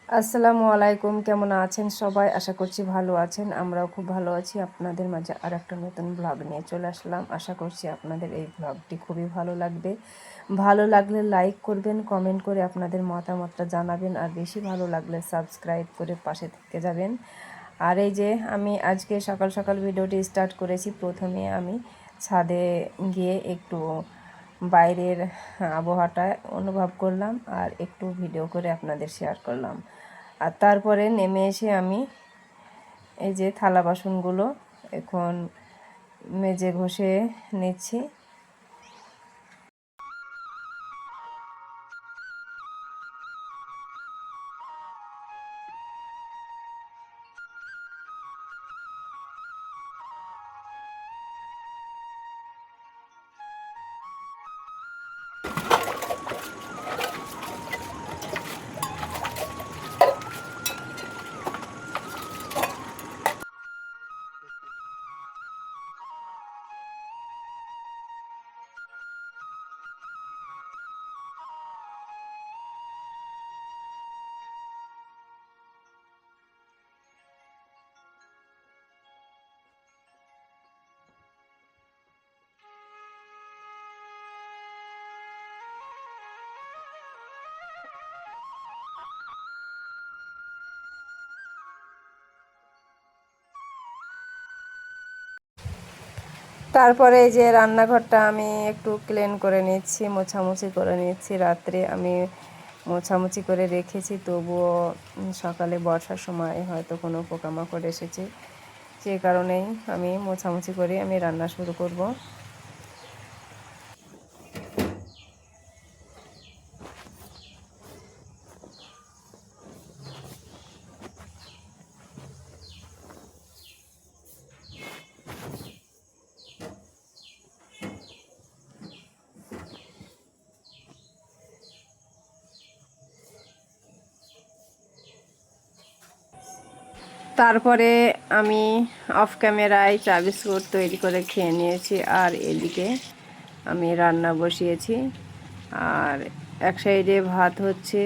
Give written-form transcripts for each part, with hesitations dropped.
আসসালামু আলাইকুম। কেমন আছেন সবাই? আশা করছি ভালো আছেন। আমরাও খুব ভালো আছি। আপনাদের মাঝে আর একটা নতুন ব্লগ নিয়ে চলে আসলাম। আশা করছি আপনাদের এই ব্লগটি খুবই ভালো লাগবে। ভালো লাগলে লাইক করবেন, কমেন্ট করে আপনাদের মতামতটা জানাবেন, আর বেশি ভালো লাগলে সাবস্ক্রাইব করে পাশে থেকে যাবেন। আর এই যে আমি আজকে সকাল সকাল ভিডিওটি স্টার্ট করেছি। প্রথমে আমি ছাদে গিয়ে একটু বাইরের আবহাওয়াটা অনুভব করলাম আর একটু ভিডিও করে আপনাদের শেয়ার করলাম। আর তারপরে নেমে এসে আমি এই যে থালা বাসনগুলো এখন মেজে ঘষে নিচ্ছি। তারপরে এই যে রান্নাঘরটা আমি একটু ক্লিন করে নিচ্ছি, মোছামুছি করে নিচ্ছি। রাত্রে আমি মোছামুছি করে রেখেছি, তবুও সকালে বর্ষার সময় হয়তো কোনো পোকামাকড় এসেছে, সে কারণেই আমি মোছামুছি করে আমি রান্না শুরু করব। তারপরে আমি অফ ক্যামেরায় চা বিস্কুট তৈরি করে খেয়ে নিয়েছি, আর এদিকে আমি রান্না বসিয়েছি। আর এক সাইডে ভাত হচ্ছে।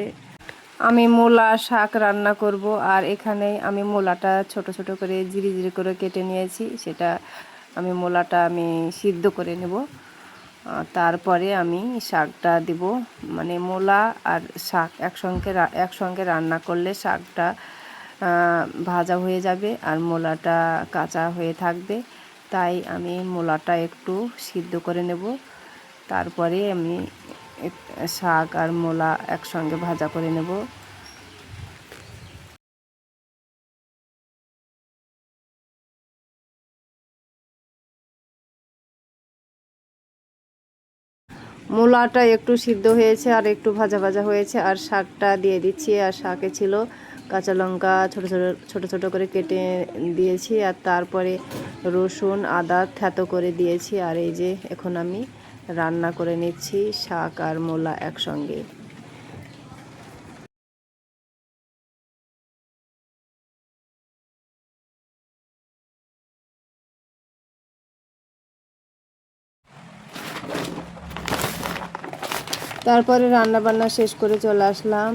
আমি মূলা শাক রান্না করব, আর এখানে আমি মূলাটা ছোট ছোট করে জিরি জিরি করে কেটে নিয়েছি। সেটা মূলাটা আমি সিদ্ধ করে নেব। তারপরে আমি শাকটা দিব। মানে মূলা আর শাক একসঙ্গে রান্না করলে শাকটা ভাজা হয়ে যাবে আর মূলাটা কাঁচা হয়ে থাকবে। তাই আমি মূলাটা একটু সিদ্ধ করে নেব, তারপরে আমি শাক আর মূলা একসঙ্গে ভাজা করে নেব। মূলাটা একটু সিদ্ধ হয়েছে আর একটু ভাজা ভাজা হয়েছে, আর শাকটা দিয়ে দিচ্ছি। আর শাকে ছিল কাঁচা লঙ্কা ছোট ছোট ছোট ছোট করে কেটে দিয়েছি, আর তারপরে রসুন আদা থেতো করে দিয়েছি। আর এই যে এখন আমি রান্না করে নিচ্ছি শাক আর মূলা একসঙ্গে। তারপরে রান্না বান্না শেষ করে চলে আসলাম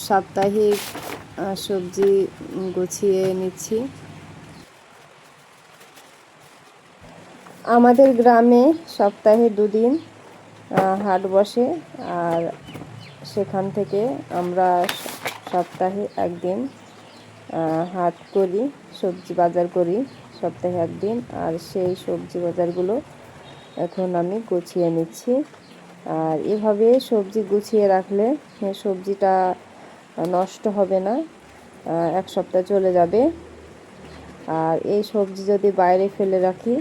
সাপ্তাহিক সবজি গুছিয়ে নিচ্ছি। আমাদের গ্রামে সপ্তাহে 2 দিন হাট বসে, আর সেখান থেকে আমরা সপ্তাহে 1 দিন হাট করি, সবজি বাজার করি সপ্তাহে 1 দিন। আর সেই সবজি বাজারগুলো এখন আমি গুছিয়ে নিচ্ছি। আর এভাবে সবজি গুছিয়ে রাখলে সবজিটা নষ্ট হবে না, 1 সপ্তাহ চলে যাবে। আর এই সবজি যদি বাইরে ফেলে রাখি,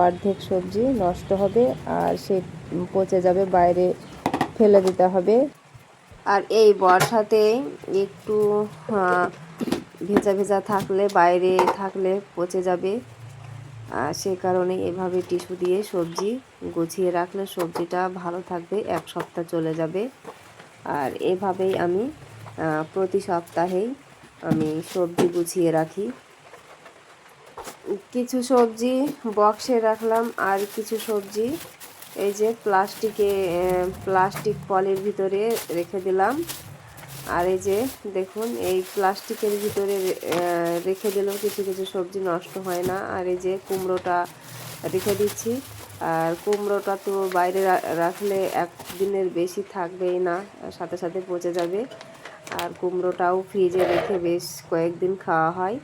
অর্ধেক সবজি নষ্ট হবে আর সে পচে যাবে, বাইরে ফেলে দিতে হবে। আর এই বর্ষাতে একটু ভেজা ভেজা থাকলে, বাইরে থাকলে পচে যাবে। সে কারণে এভাবে টিস্যু দিয়ে সবজি গুছিয়ে রাখলে সবজিটা ভালো থাকবে, 1 সপ্তাহ চলে যাবে। আর এভাবেই আমি প্রতি সপ্তাহেই আমি সবজি গুছিয়ে রাখি। কিছু সবজি বক্সে রাখলাম, আর কিছু সবজি এই যে প্লাস্টিক পলির ভিতরে রেখে দিলাম। আর এই যে দেখুন এই প্লাস্টিকের ভিতরে রেখে দিলেও কিছু কিছু সবজি নষ্ট হয় না। আর এই যে কুমড়োটা রেখে দিচ্ছি। আর কুমড়োটা তো বাইরে রাখলে একদিনের বেশি থাকবেই না, সাথে সাথে পচে যাবে। আর কুমড়োটাও ফ্রিজে রেখে বেশ কয়েকদিন খাওয়া হয়।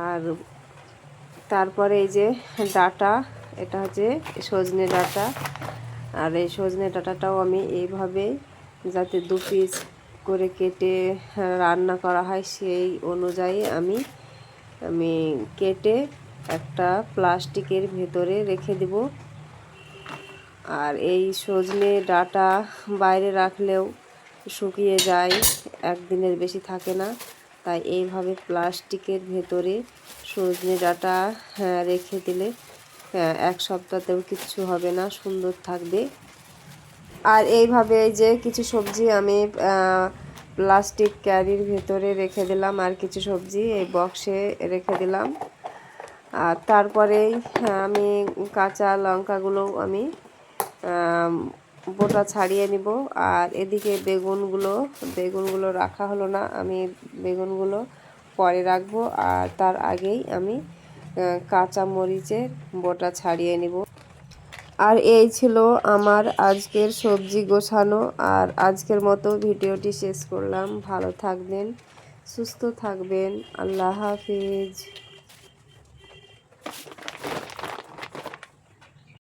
আর তারপরে এই যে ডাঁটা, এটা হচ্ছে সজনে ডাঁটা। আর এই সজনে ডাঁটাটাও আমি এইভাবে যাতে 2 পিস করে কেটে রান্না করা হয় সেই অনুযায়ী আমি কেটে একটা প্লাস্টিকের ভেতরে রেখে দেব। আর এই সজনে ডাঁটা বাইরে রাখলেও শুকিয়ে যায়, একদিনের বেশি থাকে না। তাই এইভাবে প্লাস্টিকের ভেতরে সজনে ডাঁটা রেখে দিলে 1 সপ্তাহতেও কিচ্ছু হবে না, সুন্দর থাকবে। আর এইভাবে এই যে কিছু সবজি আমি প্লাস্টিক ক্যারির ভেতরে রেখে দিলাম, আর কিছু সবজি এই বক্সে রেখে দিলাম। আর তারপরে আমি কাঁচা লঙ্কাগুলো আমি বোটা ছাড়িয়ে নিব। আর এদিকে বেগুনগুলো রাখা হলো না, আমি বেগুনগুলো পরে রাখবো। আর তার আগেই আমি কাঁচা মরিচের বোটা ছাড়িয়ে নিব। আর এই ছিল আমার আজকের সবজি গোছানো। আর আজকের মতো ভিডিওটি শেষ করলাম। ভালো থাকবেন, সুস্থ থাকবেন। আল্লাহ হাফিজ।